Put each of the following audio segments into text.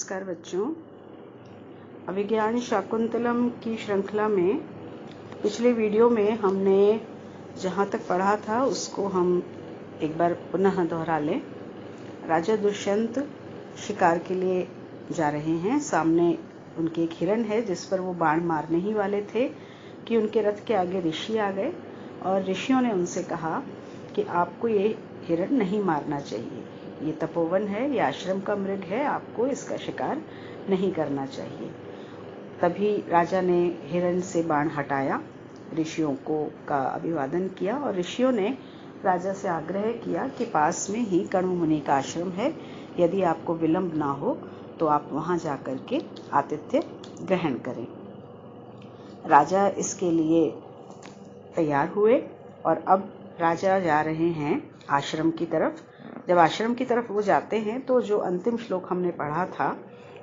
नमस्कार बच्चों। अभिज्ञान शाकुंतलम की श्रृंखला में पिछले वीडियो में हमने जहाँ तक पढ़ा था उसको हम एक बार पुनः दोहरा लें। राजा दुष्यंत शिकार के लिए जा रहे हैं। सामने उनके एक हिरण है जिस पर वो बाण मारने ही वाले थे कि उनके रथ के आगे ऋषि आ गए और ऋषियों ने उनसे कहा कि आपको ये हिरण नहीं मारना चाहिए, ये तपोवन है, ये आश्रम का मृग है, आपको इसका शिकार नहीं करना चाहिए। तभी राजा ने हिरण से बाण हटाया, ऋषियों को का अभिवादन किया और ऋषियों ने राजा से आग्रह किया कि पास में ही कण्व मुनि का आश्रम है, यदि आपको विलंब ना हो तो आप वहां जाकर के आतिथ्य ग्रहण करें। राजा इसके लिए तैयार हुए और अब राजा जा रहे हैं आश्रम की तरफ। जब आश्रम की तरफ वो जाते हैं तो जो अंतिम श्लोक हमने पढ़ा था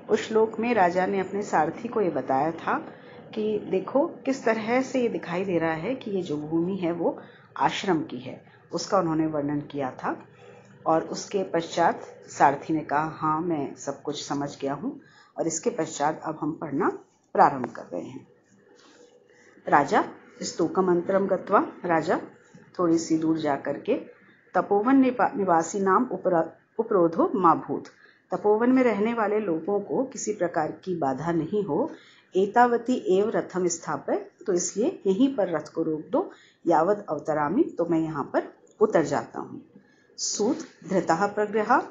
उस श्लोक में राजा ने अपने सारथी को ये बताया था कि देखो किस तरह से ये दिखाई दे रहा है कि ये जो भूमि है वो आश्रम की है, उसका उन्होंने वर्णन किया था। और उसके पश्चात सारथी ने कहा हाँ मैं सब कुछ समझ गया हूँ। और इसके पश्चात अब हम पढ़ना प्रारंभ कर रहे हैं। राजा स्तूकमंत्रम गत्वा, राजा थोड़ी सी दूर जा करके तपोवन निवासी नाम उपरोधो मा भूत, तपोवन में रहने वाले लोगों को किसी प्रकार की बाधा नहीं हो। एतावती एव रथम स्थापय, तो इसलिए यहीं पर रथ को रोक दो। यावद अवतरामी, तो मैं यहाँ पर उतर जाता हूँ। सूत धृतः प्रग्रहा,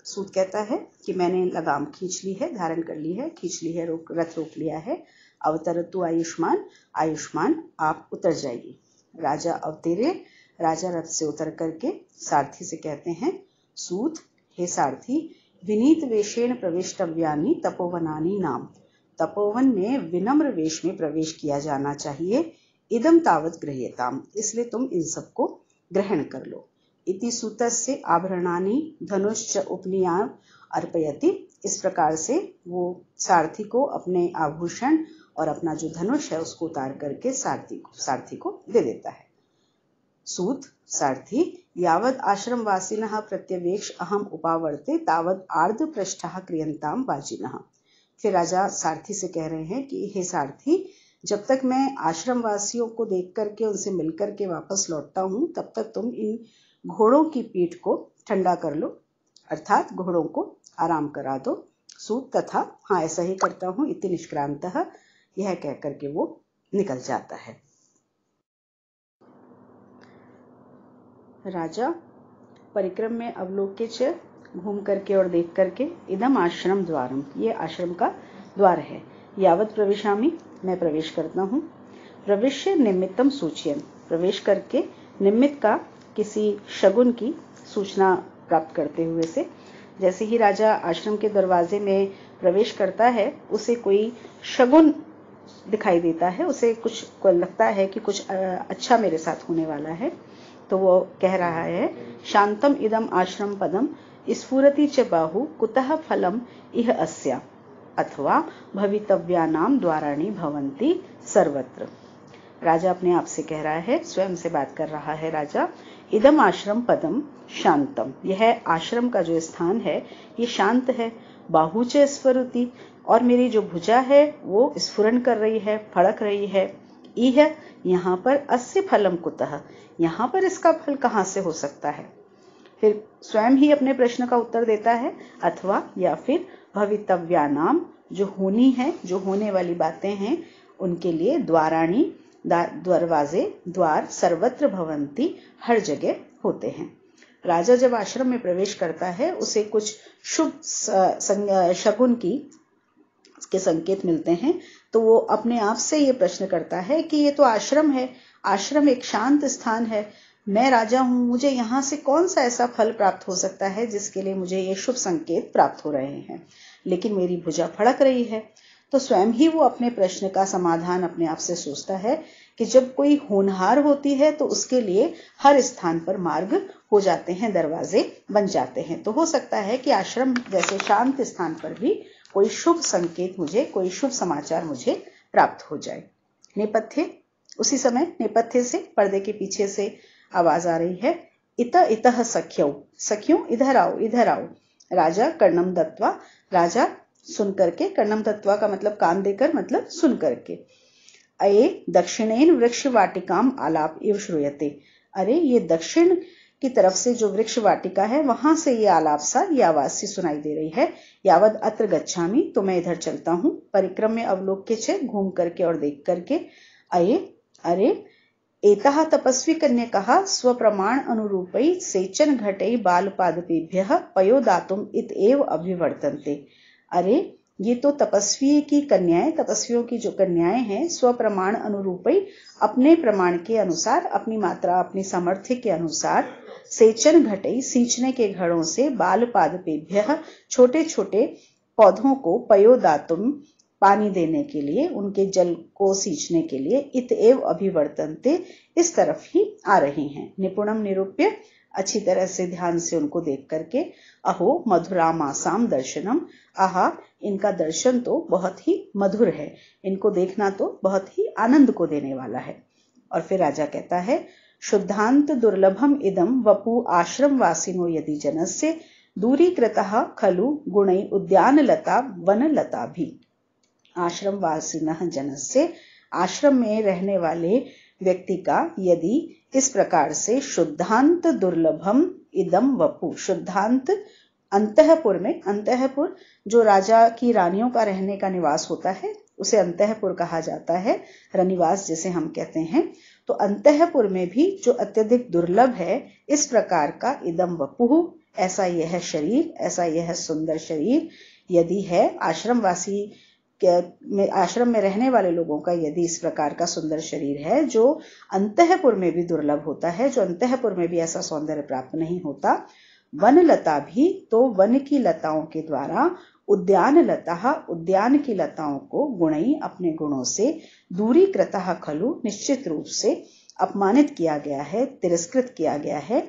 सूत कहता है कि मैंने लगाम खींच ली है, धारण कर ली है, खींच ली है, रथ रोक लिया है। अवतरतु आयुष्मान, आयुष्मान आप उतर जाइए। राजा अवतरे, राजा रथ से उतर करके सारथी से कहते हैं सूत, हे सारथी, विनीत वेशेन प्रविष्टव्यानि तपोवनानि नाम, तपोवन में विनम्र वेश में प्रवेश किया जाना चाहिए। इदम तावत गृह्यताम, इसलिए तुम इन सबको ग्रहण कर लो। इति सूतस्य आभरणानि धनुश्च उपनियाम अर्पयति, इस प्रकार से वो सारथी को अपने आभूषण और अपना जो धनुष है उसको उतार करके सारथी को दे देता है। सूत सारथी, यावद आश्रम वासिनः प्रत्यवेक्ष अहम उपावर्ते तावद आर्ध पृष्ठः क्रियंताम वाजिनः। फिर राजा सारथी से कह रहे हैं कि हे सारथी, जब तक मैं आश्रम वासियों को देख करके उनसे मिलकर के वापस लौटता हूँ तब तक तुम इन घोड़ों की पीठ को ठंडा कर लो, अर्थात घोड़ों को आराम करा दो। सूत तथा, हाँ ऐसा ही करता हूँ। इति निष्क्रांतः, यह कह करके वो निकल जाता है। राजा परिक्रम में अवलोक्य च, घूम करके और देख करके, इदम आश्रम द्वारम, ये आश्रम का द्वार है। यावत प्रविशामि, मैं प्रवेश करता हूँ। प्रविश्य निमित्तम सूचयन, प्रवेश करके निमित्त का किसी शगुन की सूचना प्राप्त करते हुए से, जैसे ही राजा आश्रम के दरवाजे में प्रवेश करता है उसे कोई शगुन दिखाई देता है, उसे कुछ लगता है कि कुछ अच्छा मेरे साथ होने वाला है, तो वो कह रहा है शांतम इदम आश्रम पदम स्फुरति च बाहु कुतः फलम इह अस्या, अथवा भवितव्यानाम द्वाराणि भवन्ति सर्वत्र। राजा अपने आप से कह रहा है, स्वयं से बात कर रहा है राजा। इदम आश्रम पदम शांतम, यह आश्रम का जो स्थान है ये शांत है। बाहु च स्फुरति, और मेरी जो भुजा है वो स्फुरन कर रही है, फड़क रही है। इह, यहाँ पर अस्य फलम कुतः, यहाँ पर इसका फल कहाँ से हो सकता है। फिर स्वयं ही अपने प्रश्न का उत्तर देता है, अथवा या फिर भवितव्यानाम, जो होनी है, जो होने वाली बातें हैं उनके लिए द्वाराणी, दरवाजे, द्वार सर्वत्र भवंती, हर जगह होते हैं। राजा जब आश्रम में प्रवेश करता है उसे कुछ शुभ शगुन के संकेत मिलते हैं, तो वो अपने आप से ये प्रश्न करता है कि ये तो आश्रम है, आश्रम एक शांत स्थान है, मैं राजा हूं, मुझे यहाँ से कौन सा ऐसा फल प्राप्त हो सकता है जिसके लिए मुझे ये शुभ संकेत प्राप्त हो रहे हैं, लेकिन मेरी भुजा फड़क रही है। तो स्वयं ही वो अपने प्रश्न का समाधान अपने आप से सोचता है कि जब कोई होनहार होती है तो उसके लिए हर स्थान पर मार्ग हो जाते हैं, दरवाजे बन जाते हैं। तो हो सकता है कि आश्रम जैसे शांत स्थान पर भी कोई शुभ संकेत मुझे, कोई शुभ समाचार मुझे प्राप्त हो जाए। नेपथ्य, उसी समय नेपथ्य से, पर्दे के पीछे से आवाज आ रही है, इतः सख्यौ, सखियों इधर आओ, इधर आओ। राजा कर्णम दत्वा, राजा सुन करके, कर्णम दत्वा का मतलब कान देकर, मतलब सुन करके। अये दक्षिणेन वृक्ष वाटिकाम आलाप इव श्रूयते, अरे ये दक्षिण की तरफ से जो वृक्ष वाटिका है वहां से ये आलाप सा, ये आवाज सी सुनाई दे रही है। यावद अत्र गच्छामि, तो मैं इधर चलता हूँ। परिक्रम में अवलोक्य छे, घूम करके और देख करके। अये अरे एताः तपस्वी कन्यकः स्वप्रमाण अनुरूपै सेचन घटै बालपादपेभ्यः पयोदातुम इत एव अभिवर्तन्ते, अरे ये तो तपस्वी की कन्याएं, तपस्वियों की जो कन्याएं हैं, स्वप्रमाण अनुरूपै अपने प्रमाण के अनुसार, अपनी मात्रा, अपनी सामर्थ्य के अनुसार, सेचन घटै सींचने के घड़ों से, बालपादपेभ्यः छोटे छोटे पौधों को, पयोदातुम पानी देने के लिए, उनके जल को सींचने के लिए, इत एव अभिवर्तन्ते इस तरफ ही आ रही हैं। निपुणम निरूप्य, अच्छी तरह से ध्यान से उनको देख करके। अहो मधुरामासाम दर्शनम, आहा इनका दर्शन तो बहुत ही मधुर है, इनको देखना तो बहुत ही आनंद को देने वाला है। और फिर राजा कहता है, शुद्धांत दुर्लभम इदम वपु आश्रम वासिनो यदि जनस्य दूरीकृतः खलु गुणै उद्यान लता वन लता भी। आश्रम वासिनः जनस्य, आश्रम में रहने वाले व्यक्ति का यदि इस प्रकार से शुद्धांत दुर्लभम इदम वपु, शुद्धांत अंतःपुर में, अंतःपुर जो राजा की रानियों का रहने का निवास होता है उसे अंतःपुर कहा जाता है, रनिवास जिसे हम कहते हैं। तो अंतःपुर में भी जो अत्यधिक दुर्लभ है, इस प्रकार का इदम वपुः, ऐसा यह शरीर, ऐसा यह सुंदर शरीर यदि है, आश्रमवासी आश्रम में रहने वाले लोगों का यदि इस प्रकार का सुंदर शरीर है, जो अंतःपुर में भी दुर्लभ होता है, जो अंतःपुर में भी ऐसा सौंदर्य प्राप्त नहीं होता। वन लता भी, तो वन की लताओं के द्वारा, उद्यान लता, उद्यान की लताओं को, गुणई अपने गुणों से, दूरीकृतः खलु निश्चित रूप से अपमानित किया गया है, तिरस्कृत किया गया है,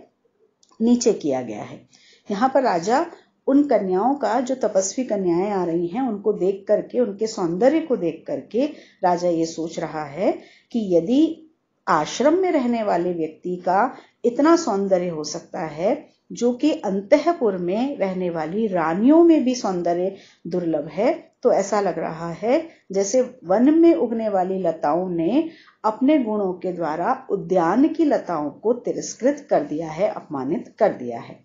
नीचे किया गया है। यहाँ पर राजा उन कन्याओं का, जो तपस्वी कन्याएं आ रही हैं, उनको देख करके, उनके सौंदर्य को देख करके राजा ये सोच रहा है कि यदि आश्रम में रहने वाले व्यक्ति का इतना सौंदर्य हो सकता है, जो कि अंतःपुर में रहने वाली रानियों में भी सौंदर्य दुर्लभ है, तो ऐसा लग रहा है जैसे वन में उगने वाली लताओं ने अपने गुणों के द्वारा उद्यान की लताओं को तिरस्कृत कर दिया है, अपमानित कर दिया है।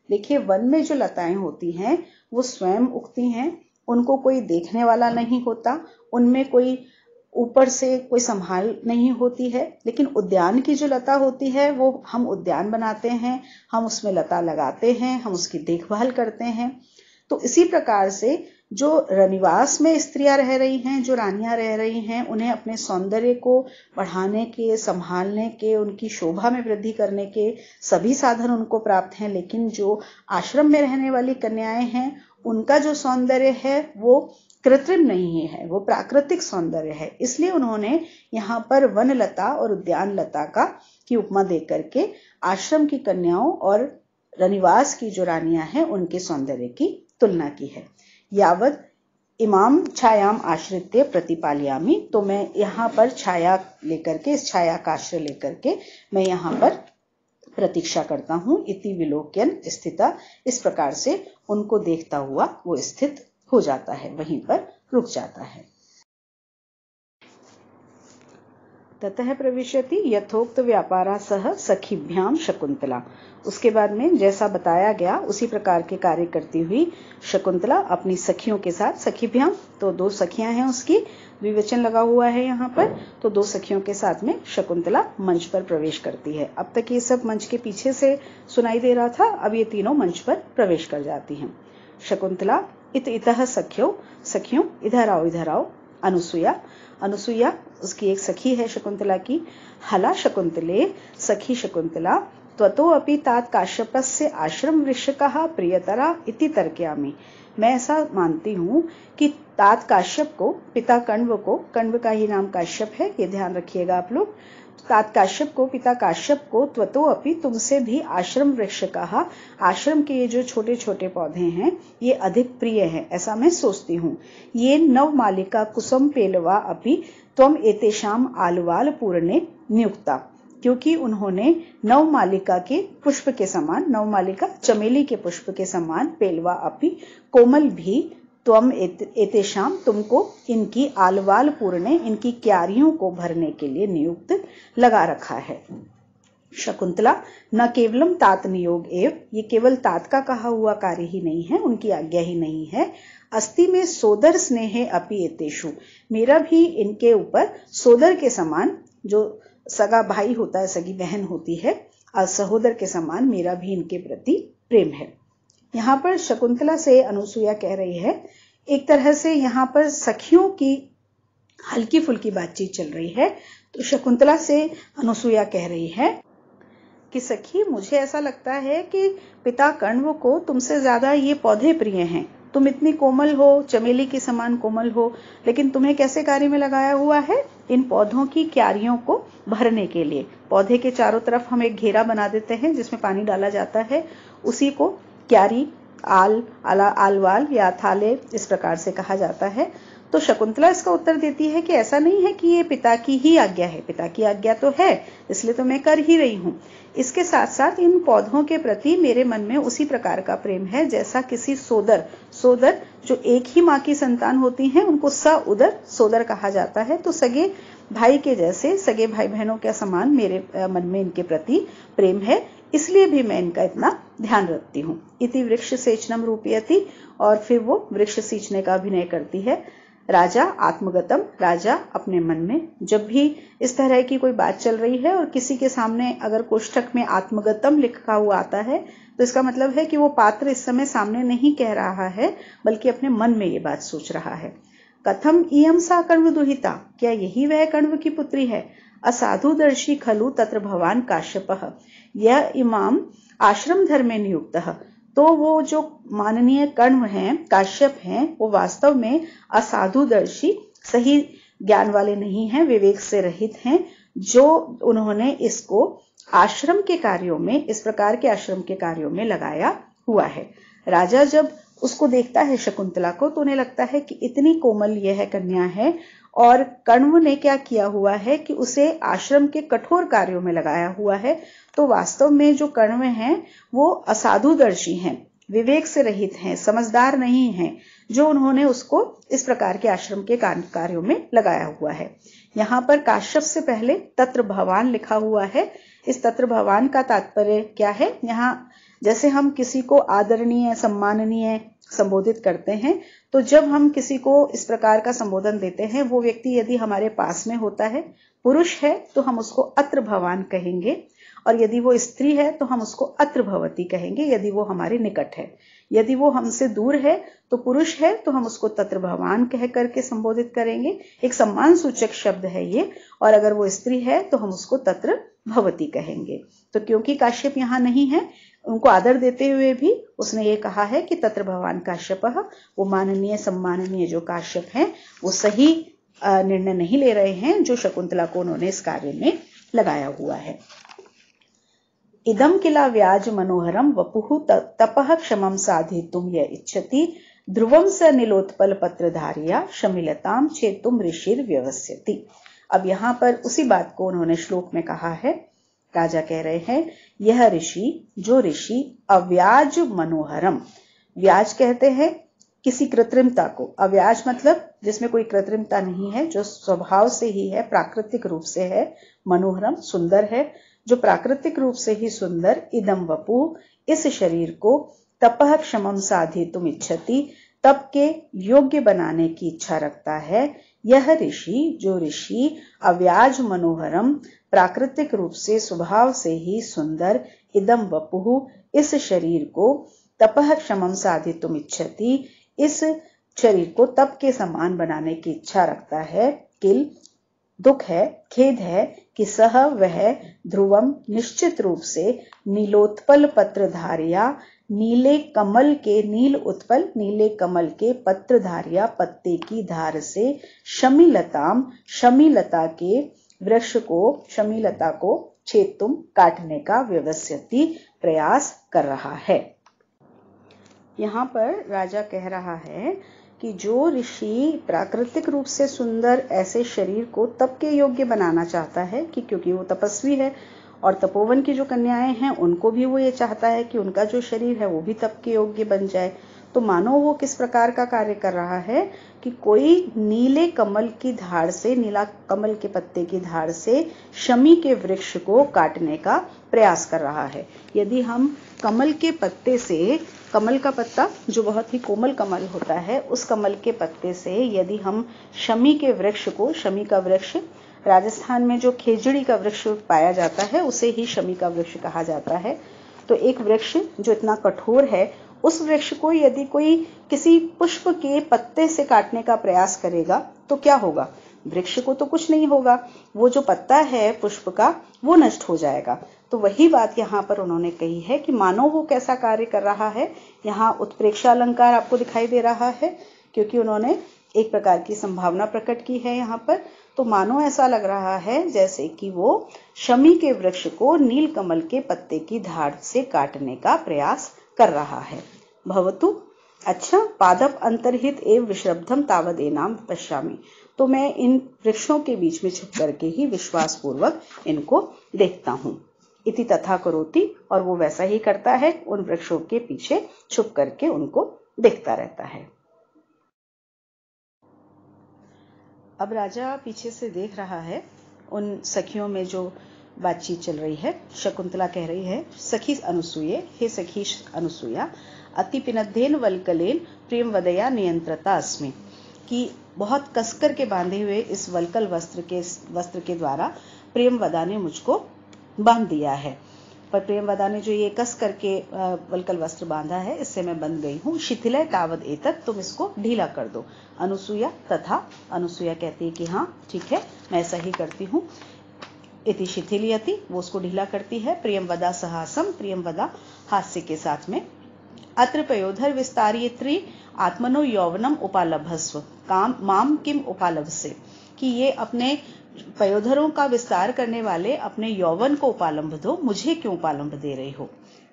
देखिए, वन में जो लताएं होती हैं वो स्वयं उगती हैं, उनको कोई देखने वाला नहीं होता, उनमें कोई ऊपर से कोई संभाल नहीं होती है। लेकिन उद्यान की जो लता होती है वो हम उद्यान बनाते हैं, हम उसमें लता लगाते हैं, हम उसकी देखभाल करते हैं। तो इसी प्रकार से जो रनिवास में स्त्रियां रह रही हैं, जो रानियां रह रही हैं, उन्हें अपने सौंदर्य को बढ़ाने के, संभालने के, उनकी शोभा में वृद्धि करने के सभी साधन उनको प्राप्त हैं। लेकिन जो आश्रम में रहने वाली कन्याएं हैं, उनका जो सौंदर्य है वो कृत्रिम नहीं है, वो प्राकृतिक सौंदर्य है। इसलिए उन्होंने यहाँ पर वन लता और उद्यान लता की उपमा दे करके आश्रम की कन्याओं और रनिवास की जो रानियां हैं उनके सौंदर्य की तुलना की है। यावद इमाम छायाम आश्रित्य प्रतिपालयामी, तो मैं यहाँ पर छाया लेकर के, इस छाया का आश्रय लेकर के मैं यहाँ पर प्रतीक्षा करता हूँ। इति विलोक्यन स्थिता, इस प्रकार से उनको देखता हुआ वो स्थित हो जाता है, वहीं पर रुक जाता है। ततः प्रविशति यथोक्त व्यापारा सह सखीभ्याम शकुंतला, उसके बाद में जैसा बताया गया उसी प्रकार के कार्य करती हुई शकुंतला अपनी सखियों के साथ, सखीभ्याम तो दो सखियां हैं उसकी, द्विवचन लगा हुआ है यहाँ पर, तो दो सखियों के साथ में शकुंतला मंच पर प्रवेश करती है। अब तक ये सब मंच के पीछे से सुनाई दे रहा था, अब ये तीनों मंच पर प्रवेश कर जाती हैं। शकुंतला इतः सख्यो, सखियों इधर आओ, इधर आओ। अनुसुया, अनुसुया उसकी एक सखी है शकुंतला की। हला शकुंतले, सखी शकुंतला त्वतो अपि तात काश्यपस्य आश्रम वृक्षकः प्रियतरा इति तर्कयामि, मैं ऐसा मानती हूँ कि तात काश्यप को, पिता कण्व को, कण्व का ही नाम काश्यप है, ये ध्यान रखिएगा आप लोग, तात काश्यप को, पिता काश्यप को, त्वतो अपि तुमसे भी आश्रम वृक्षकः, आश्रम के ये जो छोटे छोटे पौधे हैं ये अधिक प्रिय हैं, ऐसा मैं सोचती हूँ। ये नवमालिका कुसुम पेलवा अपि त्वम एतेषाम आलवाल पूर्णे नियुक्ता, क्योंकि उन्होंने नवमालिका के पुष्प के समान, नवमालिका चमेली के पुष्प के समान, पेलवा अपि कोमल भी, त्वम एतेषाम, तुमको इनकी आलवाल पूर्णे, इनकी क्यारियों को भरने के लिए नियुक्त लगा रखा है। शकुंतला न केवलम तात नियोग एव, ये केवल तात का कहा हुआ कार्य ही नहीं है, उनकी आज्ञा ही नहीं है। अस्ति में सोदर स्नेहे अपि एतेषु, मेरा भी इनके ऊपर सोदर के समान, जो सगा भाई होता है, सगी बहन होती है, सहोदर के समान मेरा भी इनके प्रति प्रेम है। यहाँ पर शकुंतला से अनुसुईया कह रही है, एक तरह से यहाँ पर सखियों की हल्की फुल्की बातचीत चल रही है। तो शकुंतला से अनुसुईया कह रही है कि सखी, मुझे ऐसा लगता है कि पिता कण्व को तुमसे ज्यादा ये पौधे प्रिय हैं। तुम इतनी कोमल हो, चमेली के समान कोमल हो, लेकिन तुम्हें कैसे कार्य में लगाया हुआ है? इन पौधों की क्यारियों को भरने के लिए। पौधे के चारों तरफ हम एक घेरा बना देते हैं जिसमें पानी डाला जाता है, उसी को क्यारी, आलवाल या थाले इस प्रकार से कहा जाता है। तो शकुंतला इसका उत्तर देती है कि ऐसा नहीं है कि ये पिता की ही आज्ञा है, पिता की आज्ञा तो है, इसलिए तो मैं कर ही रही हूँ। इसके साथ साथ इन पौधों के प्रति मेरे मन में उसी प्रकार का प्रेम है जैसा किसी सोदर जो एक ही माँ की संतान होती हैं, उनको सउदर सोदर कहा जाता है। तो सगे भाई के जैसे, सगे भाई बहनों के समान मेरे मन में इनके प्रति प्रेम है, इसलिए भी मैं इनका इतना ध्यान रखती हूँ। इति वृक्ष सेचनम रूपयति, और फिर वो वृक्ष सींचने का अभिनय करती है। राजा आत्मगतम, राजा अपने मन में, जब भी इस तरह की कोई बात चल रही है और किसी के सामने अगर कोष्ठक में आत्मगतम लिखा हुआ आता है, तो इसका मतलब है कि वो पात्र इस समय सामने नहीं कह रहा है, बल्कि अपने मन में ये बात सोच रहा है। कथम इयम सा कण्व दुहिता, क्या यही वह कण्व की पुत्री है? असाधुदर्शी खलु तत्र भवान काश्यपः, यह इमाम आश्रम धर्मे नियुक्तः। तो वो जो माननीय कण्व हैं, काश्यप हैं, वो वास्तव में असाधुदर्शी, सही ज्ञान वाले नहीं हैं, विवेक से रहित हैं, जो उन्होंने इसको आश्रम के कार्यों में, इस प्रकार के आश्रम के कार्यों में लगाया हुआ है। राजा जब उसको देखता है शकुंतला को, तो उन्हें लगता है कि इतनी कोमल यह कन्या है, और कण्व ने क्या किया हुआ है कि उसे आश्रम के कठोर कार्यों में लगाया हुआ है। तो वास्तव में जो कण्व हैं वो असाधुदर्शी हैं, विवेक से रहित हैं, समझदार नहीं हैं, जो उन्होंने उसको इस प्रकार के आश्रम के कार्यों में लगाया हुआ है। यहाँ पर काश्यप से पहले तत्र भवान लिखा हुआ है। इस तत्र भवान का तात्पर्य क्या है? यहाँ जैसे हम किसी को आदरणीय, सम्माननीय संबोधित करते हैं, तो जब हम किसी को इस प्रकार का संबोधन देते हैं, वो व्यक्ति यदि हमारे पास में होता है, पुरुष है, तो हम उसको अत्र भवान कहेंगे, और यदि वो स्त्री है तो हम उसको अत्र भवती कहेंगे, यदि वो हमारे निकट है। यदि वो हमसे दूर है, तो पुरुष है, तो हम उसको तत्र भवान कह करके संबोधित करेंगे, एक सम्मान सूचक शब्द है ये। और अगर वो स्त्री है तो हम उसको तत्र भवती कहेंगे। तो क्योंकि काश्यप यहाँ नहीं है, उनको आदर देते हुए भी उसने ये कहा है कि तत्र भवान काश्यपः, वो माननीय सम्माननीय जो काश्यप हैं वो सही निर्णय नहीं ले रहे हैं, जो शकुंतला को उन्होंने इस कार्य में लगाया हुआ है। इदम किला व्याज मनोहरम वपुः तपः क्षमं साधितुं य इच्छति ध्रुवं स नीलोत्पल पत्रधारिया शमिलताम चेतुम ऋषिर व्यवस्यति। अब यहाँ पर उसी बात को उन्होंने श्लोक में कहा है। राजा कह रहे हैं, यह ऋषि, जो ऋषि अव्याज मनोहरम, व्याज कहते हैं किसी कृत्रिमता को, अव्याज मतलब जिसमें कोई कृत्रिमता नहीं है, जो स्वभाव से ही है, प्राकृतिक रूप से है, मनोहरम सुंदर है, जो प्राकृतिक रूप से ही सुंदर, इदम वपु इस शरीर को, तपः क्षमं साधितुम इच्छति तप के योग्य बनाने की इच्छा रखता है। यह ऋषि, जो ऋषि अव्याज मनोहरम प्राकृतिक रूप से स्वभाव से ही सुंदर, इदम वपुः इस शरीर को, तपः क्षमं साधितुम इच्छति इस शरीर को तप के समान बनाने की इच्छा रखता है। किल दुख है, खेद है कि सह वह ध्रुवम निश्चित रूप से नीलोत्पल पत्रधारिया नीले कमल के, नील उत्पल नीले कमल के पत्रधारिया पत्ते की धार से, शमीलताम शमीलता के वृक्ष को, शमीलता को छेतुम काटने का व्यवस्यति प्रयास कर रहा है। यहाँ पर राजा कह रहा है कि जो ऋषि प्राकृतिक रूप से सुंदर ऐसे शरीर को तप के योग्य बनाना चाहता है, कि क्योंकि वो तपस्वी है, और तपोवन की जो कन्याएं हैं उनको भी वो ये चाहता है कि उनका जो शरीर है वो भी तप के योग्य बन जाए, तो मानो वो किस प्रकार का कार्य कर रहा है कि कोई नीले कमल की धार से, नीला कमल के पत्ते की धार से शमी के वृक्ष को काटने का प्रयास कर रहा है। यदि हम कमल के पत्ते से, कमल का पत्ता जो बहुत ही कोमल कमल होता है, उस कमल के पत्ते से यदि हम शमी के वृक्ष को, शमी का वृक्ष राजस्थान में जो खेजड़ी का वृक्ष पाया जाता है उसे ही शमी का वृक्ष कहा जाता है। तो एक वृक्ष जो इतना कठोर है, उस वृक्ष को यदि कोई किसी पुष्प के पत्ते से काटने का प्रयास करेगा तो क्या होगा? वृक्ष को तो कुछ नहीं होगा, वो जो पत्ता है पुष्प का वो नष्ट हो जाएगा। तो वही बात यहाँ पर उन्होंने कही है कि मानो वो कैसा कार्य कर रहा है। यहाँ उत्प्रेक्षा अलंकार आपको दिखाई दे रहा है क्योंकि उन्होंने एक प्रकार की संभावना प्रकट की है यहाँ पर। तो मानो ऐसा लग रहा है जैसे कि वो शमी के वृक्ष को नीलकमल के पत्ते की धार से काटने का प्रयास कर रहा है। भवतु, अच्छा, पादप अंतर्हित एवं विश्रब्धम तावदेनाम पश्यामि। तो मैं इन वृक्षों के बीच में छुप करके ही विश्वास पूर्वक इनको देखता हूँ। इति तथा करोति, और वो वैसा ही करता है, उन वृक्षों के पीछे छुप करके उनको देखता रहता है। अब राजा पीछे से देख रहा है उन सखियों में जो बातचीत चल रही है। शकुंतला कह रही है, सखी अनुसूये, हे सखी अनुसूया, अति पिनद्धेन वल्कलेन प्रेम वदया नियंत्रता अस्मि, कि बहुत कसकर के बांधे हुए इस वल्कल वस्त्र के द्वारा प्रेम वदा ने मुझको बांध दिया है। पर प्रेम वदा ने जो ये कस करके वल्कल वस्त्र बांधा है, इससे मैं बंध गई हूँ। शिथिलय तावद एतत्, तुम इसको ढीला कर दो। अनुसूया, तथा, अनुसूया कहती है कि हाँ ठीक है, मैं ऐसा ही करती हूँ। इति शिथिलयति, वो उसको ढीला करती है। प्रियम वदा सहासम, प्रियम वदा हास्य के साथ में। अत्र पयोधर विस्तारित्री आत्मनो यौवनम उपालभस्व, काम माम किम उपालभसे, कि ये अपने पयोधरों का विस्तार करने वाले अपने यौवन को उपालंभ दो, मुझे क्यों उपालंभ दे रही हो।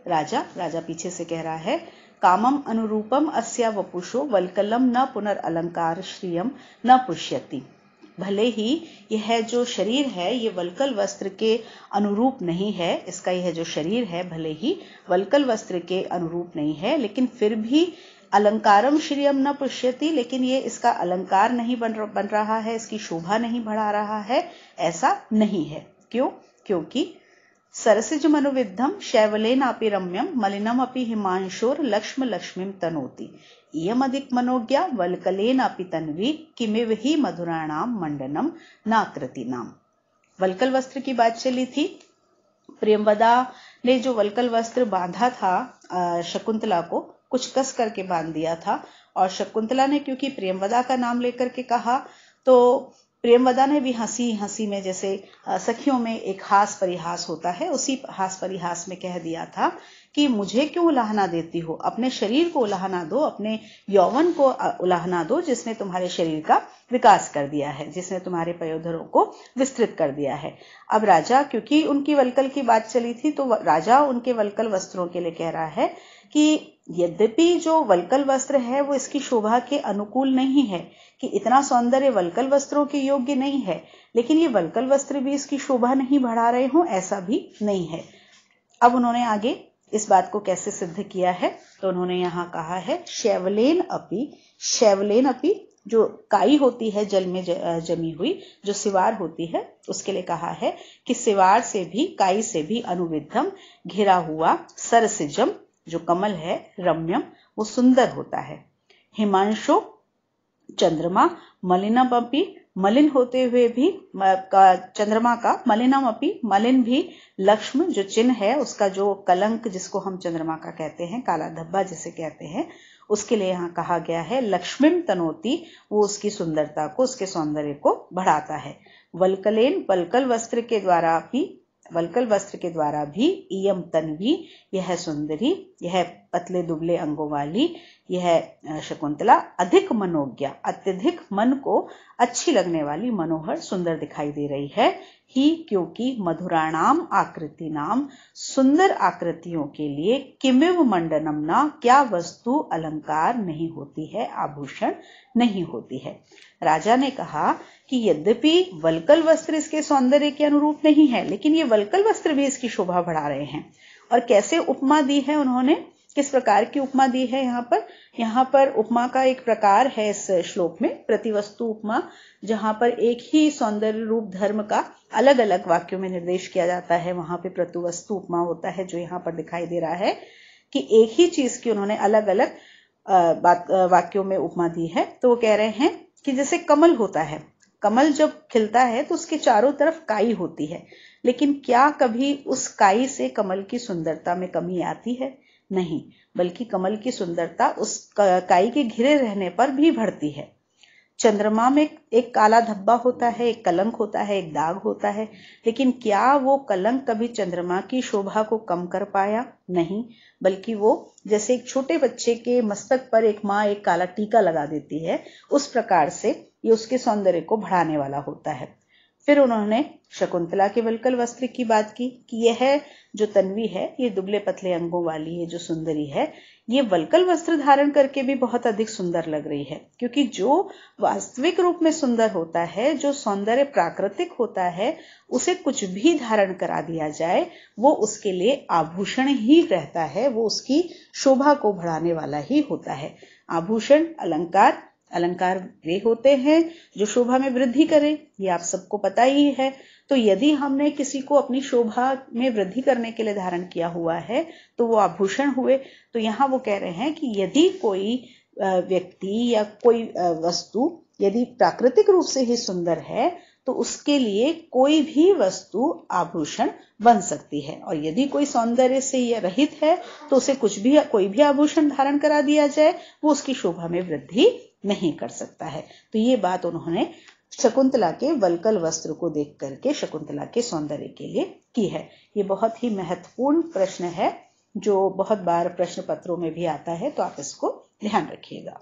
राजा पीछे से कह रहा है, कामम अनुरूपम अस्या वपुषो वल्कलम न पुनर्अलंकार श्रियम न पुष्यति। भले ही यह जो शरीर है ये वल्कल वस्त्र के अनुरूप नहीं है, इसका यह जो शरीर है भले ही वल्कल वस्त्र के अनुरूप नहीं है, लेकिन फिर भी अलंकारम श्रियम न पुष्यति, लेकिन ये इसका अलंकार नहीं बन रहा है, इसकी शोभा नहीं बढ़ा रहा है, ऐसा नहीं है। क्यों? क्योंकि सरसिज मनुविद्धम शैवलेनापि रम्यम मलिनम अपि हिमांशोर लक्ष्म लक्ष्मीम तनोति, इयम अधिक मनोज्ञा वल्कलेनापि तन्वी किमिव ही मधुराणाम मंडनम नाकृति नाम। वल्कल वस्त्र की बात चली थी। प्रेमवदा ने जो वल्कल वस्त्र बांधा था शकुंतला को, कुछ कस करके बांध दिया था, और शकुंतला ने क्योंकि प्रेमवदा का नाम लेकर के कहा, तो प्रेमवदा ने भी हंसी हंसी में, जैसे सखियों में एक हास परिहास होता है, उसी हास परिहास में कह दिया था कि मुझे क्यों उलाहना देती हो, अपने शरीर को उलाहना दो, अपने यौवन को उलाहना दो, जिसने तुम्हारे शरीर का विकास कर दिया है, जिसने तुम्हारे पयोधरों को विस्तृत कर दिया है। अब राजा, क्योंकि उनकी वल्कल की बात चली थी, तो राजा उनके वल्कल वस्त्रों के लिए कह रहा है कि यद्यपि जो वल्कल वस्त्र है वो इसकी शोभा के अनुकूल नहीं है, कि इतना सौंदर्य वल्कल वस्त्रों के योग्य नहीं है, लेकिन ये वल्कल वस्त्र भी इसकी शोभा नहीं बढ़ा रहे हो, ऐसा भी नहीं है। अब उन्होंने आगे इस बात को कैसे सिद्ध किया है, तो उन्होंने यहाँ कहा है, शैवलेन अपि, जो काई होती है जल में जमी हुई, जो सिवार होती है, उसके लिए कहा है कि सिवार से भी, काई से भी अनुविद्धम, घिरा हुआ, सरसिजम, जो कमल है, रम्यम, वो सुंदर होता है। हिमांशो, चंद्रमा, मलिनम अपि, मलिन होते हुए भी, चंद्रमा का, मलिनम अपि, मलिन भी, लक्ष्म, जो चिन्ह है, उसका जो कलंक जिसको हम चंद्रमा का कहते हैं, काला धब्बा जिसे कहते हैं, उसके लिए यहाँ कहा गया है लक्ष्मीम तनोति, वो उसकी सुंदरता को, उसके सौंदर्य को बढ़ाता है। वल्कलेन, वल्कल वस्त्र के द्वारा भी, इयम तन्वी, यह सुंदरी, यह पतले दुबले अंगों वाली यह शकुंतला, अधिक मनोज्ञा, अत्यधिक मन को अच्छी लगने वाली, मनोहर, सुंदर दिखाई दे रही है। ही, क्योंकि मधुराणाम आकृति नाम, सुंदर आकृतियों के लिए, किमिव मंडनम ना, क्या वस्तु अलंकार नहीं होती है, आभूषण नहीं होती है। राजा ने कहा कि यद्यपि वल्कल वस्त्र इसके सौंदर्य के अनुरूप नहीं है, लेकिन ये वल्कल वस्त्र भी इसकी शोभा बढ़ा रहे हैं। और कैसे उपमा दी है उन्होंने किस प्रकार की उपमा दी है यहाँ पर उपमा का एक प्रकार है इस श्लोक में, प्रतिवस्तु उपमा, जहां पर एक ही सौंदर्य रूप धर्म का अलग अलग वाक्यों में निर्देश किया जाता है, वहां पे प्रतिवस्तु उपमा होता है, जो यहाँ पर दिखाई दे रहा है कि एक ही चीज की उन्होंने अलग अलग वाक्यों में उपमा दी है। तो वो कह रहे हैं कि जैसे कमल होता है, कमल जब खिलता है तो उसके चारों तरफ काई होती है, लेकिन क्या कभी उस काई से कमल की सुंदरता में कमी आती है? नहीं, बल्कि कमल की सुंदरता उस काई के घिरे रहने पर भी बढ़ती है। चंद्रमा में एक काला धब्बा होता है, एक कलंक होता है, एक दाग होता है, लेकिन क्या वो कलंक कभी चंद्रमा की शोभा को कम कर पाया? नहीं, बल्कि वो जैसे एक छोटे बच्चे के मस्तक पर एक माँ एक काला टीका लगा देती है, उस प्रकार से ये उसके सौंदर्य को बढ़ाने वाला होता है। फिर उन्होंने शकुंतला के वल्कल वस्त्र की बात की कि यह जो तन्वी है, ये दुबले पतले अंगों वाली ये जो सुंदरी है, ये वल्कल वस्त्र धारण करके भी बहुत अधिक सुंदर लग रही है, क्योंकि जो वास्तविक रूप में सुंदर होता है, जो सौंदर्य प्राकृतिक होता है, उसे कुछ भी धारण करा दिया जाए वो उसके लिए आभूषण ही रहता है, वो उसकी शोभा को बढ़ाने वाला ही होता है। आभूषण अलंकार वे होते हैं जो शोभा में वृद्धि करें, ये आप सबको पता ही है। तो यदि हमने किसी को अपनी शोभा में वृद्धि करने के लिए धारण किया हुआ है तो वो आभूषण हुए। तो यहाँ वो कह रहे हैं कि यदि कोई व्यक्ति या कोई वस्तु यदि प्राकृतिक रूप से ही सुंदर है तो उसके लिए कोई भी वस्तु आभूषण बन सकती है, और यदि कोई सौंदर्य से यह रहित है तो उसे कोई भी आभूषण धारण करा दिया जाए वो उसकी शोभा में वृद्धि नहीं कर सकता है। तो ये बात उन्होंने शकुंतला के वल्कल वस्त्र को देख करके शकुंतला के सौंदर्य के लिए की है। ये बहुत ही महत्वपूर्ण प्रश्न है जो बहुत बार प्रश्न पत्रों में भी आता है, तो आप इसको ध्यान रखिएगा।